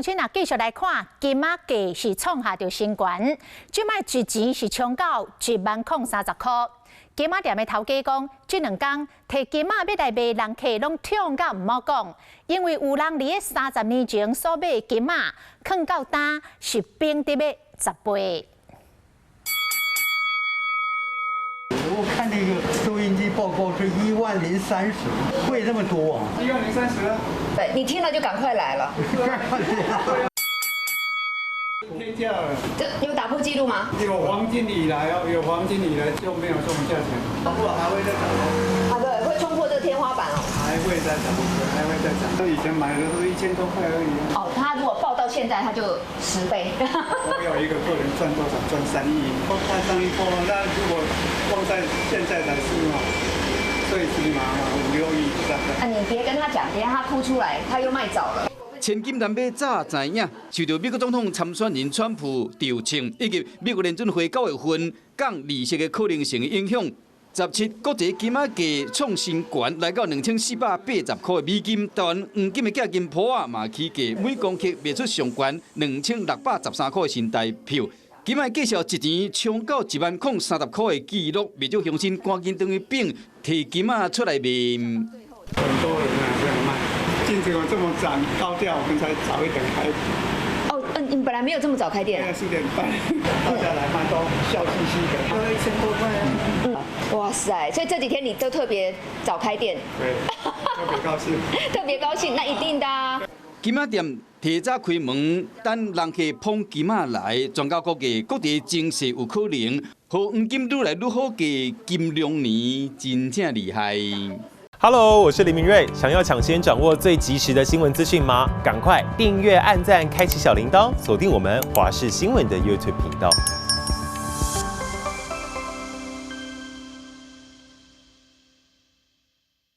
而且继续来看，金仔价是创下着新高，即摆一钱是冲到10030块。金仔店的头家讲，这2天摕金仔要来卖，人客拢抢到唔好讲，因为有人伫30年前所买的金仔，放到单是冰值的10倍。 我看那个收音机报告是10030，贵这么多啊！10030啊！对你听了就赶快来了。天价了！这有打破纪录吗？有黄金以来哦，有黄金以来就没有这种价钱，不过还会再涨哦。啊，对，会冲破这个天花板哦。还会再涨，还会再涨。这以前买的都是1000多块而已。哦，他如果报到现在，他就10倍。我有一个客人赚多少？赚3亿，他上一波，那如果放在现在才是嘛，最起码嘛5、6亿大概。啊，你别跟他讲，等下他哭出来，他又卖早了。 千金难买早知影，受到美国总统参选人川普调情以及美国联准会9月份降利息的可能性的影响，17国际金仔价创新高，来到2480块美金。台湾黄金的价金铺啊嘛起价，每公克卖出上悬2613块新台票。金仔继续一钱冲到10030块的纪录，未少乡亲赶紧等于饼摕金仔出来卖。很多人啊这样卖。 金子这么涨高调，我们才早一点开。哦，你们本来没有这么早开店啊？4点半，大家来卖都笑嘻嘻的，都1000多块啊。哇塞，所以这几天你都特别早开店。对，特别高兴。特别高兴，那一定的啊。金仔店提早开门，等人客捧金仔来，专家估计各地经济有可能，和黄金愈来愈好嘅金龙年真正厉害。 Hello， 我是林明瑞。想要抢先掌握最及时的新闻资讯吗？赶快订阅、按赞、开启小铃铛，锁定我们华视新闻的 YouTube 频道。